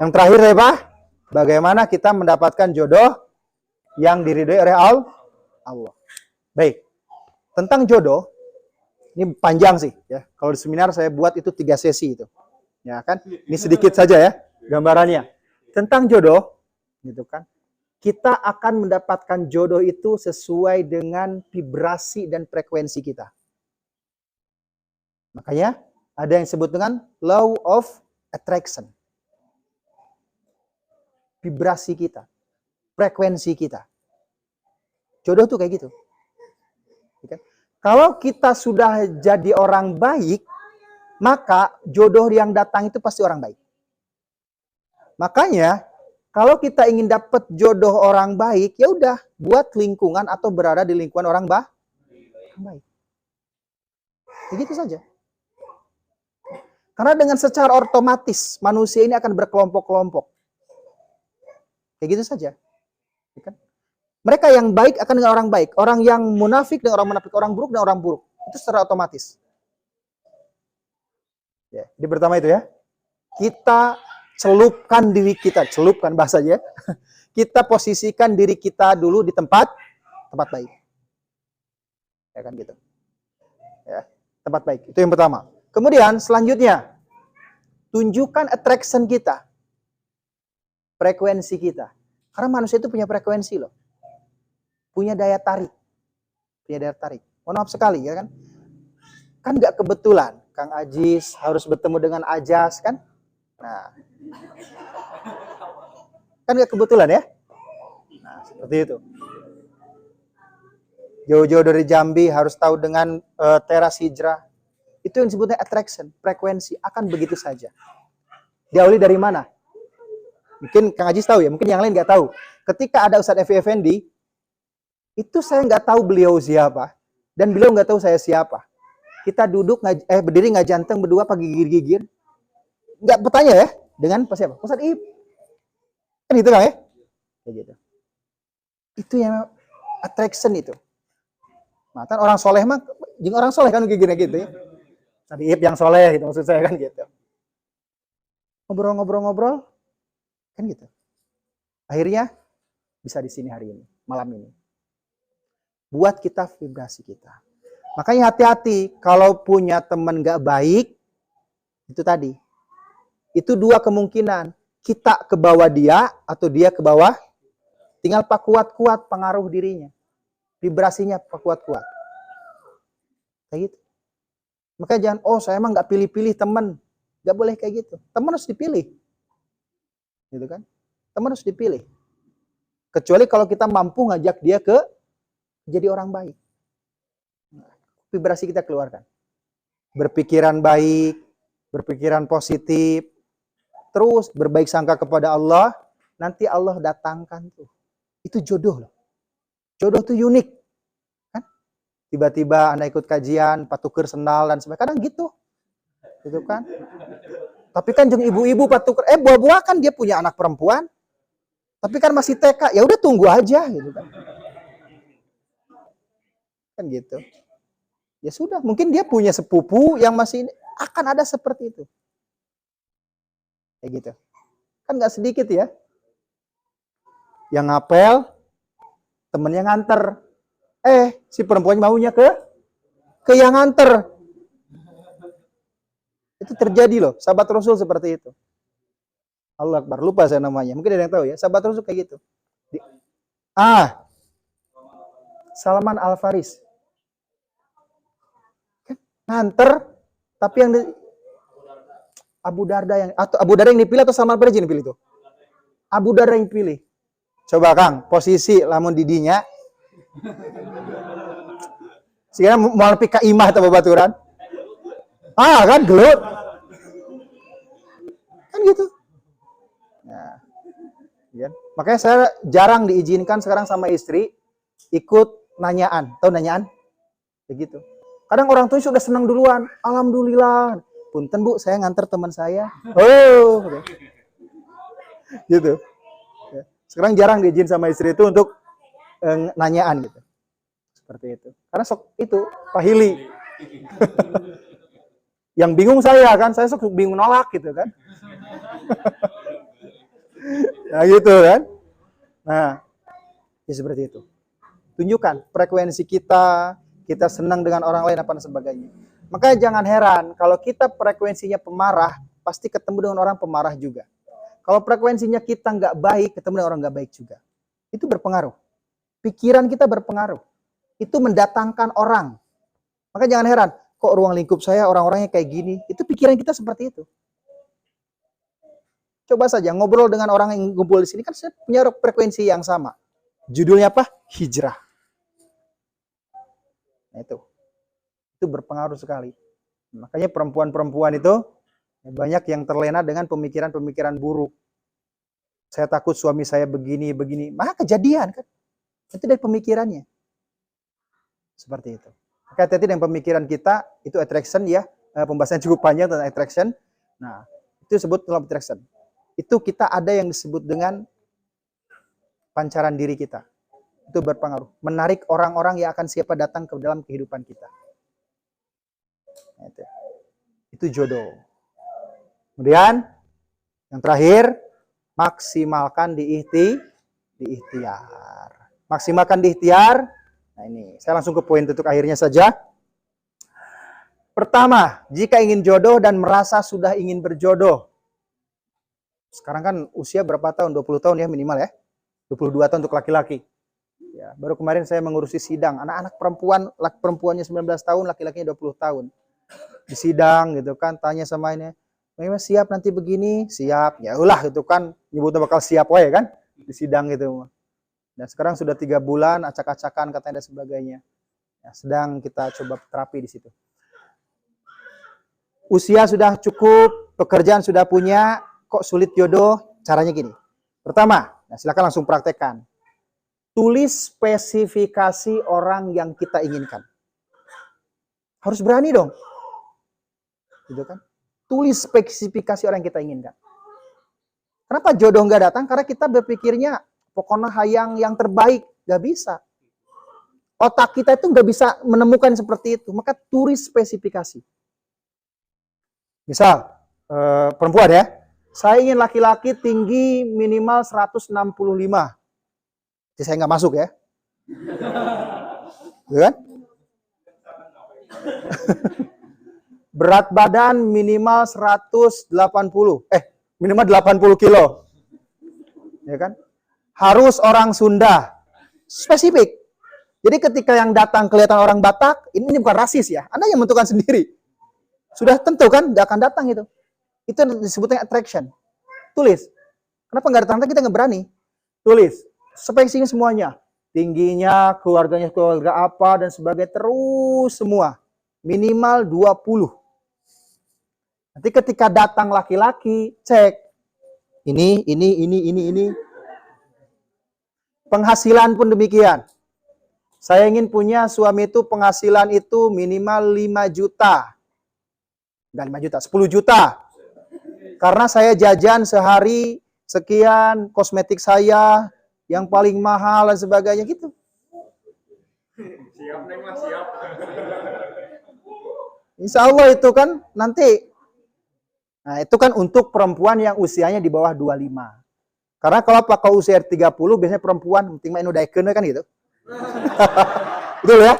Yang terakhir ya Pak, bagaimana kita mendapatkan jodoh yang diridhoi oleh Allah. Baik, tentang jodoh, ini panjang sih ya. Kalau di seminar saya buat itu 3 sesi itu. Ya kan? Ini sedikit saja ya gambarannya. Tentang jodoh, gitu kan. Kita akan mendapatkan jodoh itu sesuai dengan vibrasi dan frekuensi kita. Makanya ada yang disebut dengan law of attraction. Vibrasi kita, frekuensi kita. Jodoh tuh kayak gitu. Kalau kita sudah jadi orang baik, maka jodoh yang datang itu pasti orang baik. Makanya kalau kita ingin dapat jodoh orang baik, ya udah buat lingkungan atau berada di lingkungan orang baik. Begitu saja. Karena dengan secara otomatis manusia ini akan berkelompok-kelompok. Kayak gitu saja. Mereka yang baik akan dengan orang baik. Orang yang munafik dengan orang munafik. Orang buruk dengan orang buruk. Itu secara otomatis. Ya, jadi pertama itu ya. Kita celupkan diri kita. Celupkan bahasanya. Kita posisikan diri kita dulu di tempat baik. Ya kan gitu. Ya, tempat baik. Itu yang pertama. Kemudian selanjutnya. Tunjukkan attraction kita. Frekuensi kita. Karena manusia itu punya frekuensi loh. Punya daya tarik. Mohon maaf sekali ya kan. Kan nggak kebetulan Kang Ajis harus bertemu dengan Ajas kan. Nah. Kan nggak kebetulan ya. Nah seperti itu. Jauh-jauh dari Jambi harus tahu dengan teras hijrah. Itu yang disebutnya attraction. Frekuensi akan begitu saja. Diawali dari mana? Mungkin Kang Ajis tahu ya. Mungkin yang lain nggak tahu. Ketika ada Ustadz Evi Effendi. Itu saya nggak tahu beliau siapa. Dan beliau nggak tahu saya siapa. Kita duduk, berdiri nggak janteng berdua pagi gigir-gigir. Nggak bertanya ya. Dengan siapa? Ustadz Ib. Kan gitu kan ya? Kayak gitu. Itu yang attraction itu. Nah, kan orang soleh mah, jeung orang soleh kan gini gitu ya. Ustadz Ib yang soleh gitu maksud saya kan gitu. Ngobrol-ngobrol, kan gitu. Akhirnya bisa di sini hari ini, malam ini. Buat kita vibrasi kita. Makanya hati-hati kalau punya teman gak baik, itu tadi. Itu 2 kemungkinan. Kita ke bawah dia atau dia ke bawah. Tinggal pak kuat-kuat pengaruh dirinya. Vibrasinya pak kuat-kuat. Kayak gitu. Makanya jangan, saya emang gak pilih-pilih teman. Gak boleh kayak gitu. Teman harus dipilih. Gitu kan? Teman harus dipilih. Kecuali kalau kita mampu ngajak dia ke jadi orang baik. Vibrasi kita keluarkan. Berpikiran baik, berpikiran positif, terus berbaik sangka kepada Allah, nanti Allah datangkan tuh. Itu jodoh loh. Jodoh tuh unik. Kan? Tiba-tiba Anda ikut kajian, patuker sendal dan sebagainya. Kadang gitu. Gitu kan? Tapi kan jeung ibu-ibu patuker, buah-buah kan dia punya anak perempuan. Tapi kan masih TK, ya udah tunggu aja gitu kan. Kan gitu. Ya sudah, mungkin dia punya sepupu yang masih akan ada seperti itu. Kayak gitu. Kan nggak sedikit ya. Yang ngapel, temennya nganter. Si perempuannya maunya ke yang nganter. Itu terjadi loh, sahabat Rasul seperti itu. Allah Akbar, lupa saya namanya. Mungkin ada yang tahu ya, sahabat Rasul kayak gitu. Salman Al-Faris. Nganter, tapi yang Abu Darda yang dipilih atau Salman Al-Faris yang dipilih itu? Abu Darda yang dipilih. Coba Kang, posisi lamun didinya. Sekarang mau lebih ke imah atau babaturan? Kan gelut. Kan gitu. Nah, ya. Makanya saya jarang diizinkan sekarang sama istri ikut nanyaan. Tahu nanyaan? Begitu. Kadang orang tua sudah senang duluan. Alhamdulillah. Punten Bu, saya nganter teman saya. Gitu. Ya. Sekarang jarang diizin sama istri itu untuk nanyaan gitu. Seperti itu. Karena sok itu Pak Hili. Yang bingung saya kan, saya sok bingung nolak gitu kan. Nah gitu kan. Nah, ya seperti itu. Tunjukkan frekuensi kita, kita senang dengan orang lain apa dan sebagainya. Makanya jangan heran kalau kita frekuensinya pemarah, pasti ketemu dengan orang pemarah juga. Kalau frekuensinya kita nggak baik, ketemu dengan orang nggak baik juga. Itu berpengaruh. Pikiran kita berpengaruh. Itu mendatangkan orang. Maka jangan heran, kok ruang lingkup saya orang-orangnya kayak gini. Itu pikiran kita seperti itu. Coba saja ngobrol dengan orang yang ngumpul di sini, kan saya punya frekuensi yang sama. Judulnya apa? Hijrah. Nah itu berpengaruh sekali. Makanya perempuan-perempuan itu banyak yang terlena dengan pemikiran-pemikiran buruk. Saya takut suami saya begini, maka kejadian kan. Itu dari pemikirannya. Seperti itu. Maka hati-hati dengan pemikiran kita, itu attraction ya. Pembahasannya cukup panjang tentang attraction. Nah, itu disebut law of attraction. Itu kita ada yang disebut dengan pancaran diri kita. Itu berpengaruh. Menarik orang-orang yang akan siapa datang ke dalam kehidupan kita. Nah, itu jodoh. Kemudian, yang terakhir, maksimalkan di ikhtiar. Maksimalkan di ikhtiar. Nah ini, saya langsung ke poin tutup akhirnya saja. Pertama, jika ingin jodoh dan merasa sudah ingin berjodoh. Sekarang kan usia berapa tahun? 20 tahun ya minimal ya. 22 tahun untuk laki-laki. Ya, baru kemarin saya mengurusi sidang. Anak-anak perempuan, perempuannya 19 tahun, laki-lakinya 20 tahun. Di sidang gitu kan, tanya sama ini. Memang siap nanti begini? Siap. Ya ulah gitu kan, nyebutnya bakal siap ya kan. Di sidang gitu. Dan sekarang sudah 3 bulan, acak-acakan katanya dan sebagainya. Ya, sedang kita coba terapi di situ. Usia sudah cukup, pekerjaan sudah punya, kok sulit jodoh? Caranya gini. Pertama, nah silakan langsung praktekkan. Tulis spesifikasi orang yang kita inginkan. Harus berani dong. Gitu kan? Tulis spesifikasi orang yang kita inginkan. Kenapa jodoh nggak datang? Karena kita berpikirnya pokoknya hayang yang terbaik. Nggak bisa. Otak kita itu nggak bisa menemukan seperti itu. Maka tulis spesifikasi. Misal, perempuan ya. Saya ingin laki-laki tinggi minimal 165. Jadi saya nggak masuk ya. Gitu kan? Berat badan minimal 180. Minimal 80 kilo. Ya kan? Harus orang Sunda. Spesifik. Jadi ketika yang datang kelihatan orang Batak, ini bukan rasis ya. Anda yang menentukan sendiri. Sudah tentu kan, nggak akan datang itu. Itu disebutnya attraction. Tulis. Kenapa nggak datang? Kita nggak berani. Tulis. Spesifikasinya semuanya. Tingginya, keluarganya keluarga apa, dan sebagainya. Terus semua. Minimal 20. Nanti ketika datang laki-laki, cek. Ini. Penghasilan pun demikian. Saya ingin punya suami itu penghasilan itu minimal 5 juta. Enggak 5 juta, 10 juta. Karena saya jajan sehari sekian, kosmetik saya yang paling mahal dan sebagainya gitu. Siap, Neng, Mas, siap. Insya Allah itu kan nanti. Nah itu kan untuk perempuan yang usianya di bawah 25. Karena kalau pakai usia 30 biasanya perempuan penting main udah kan gitu. Betul ya?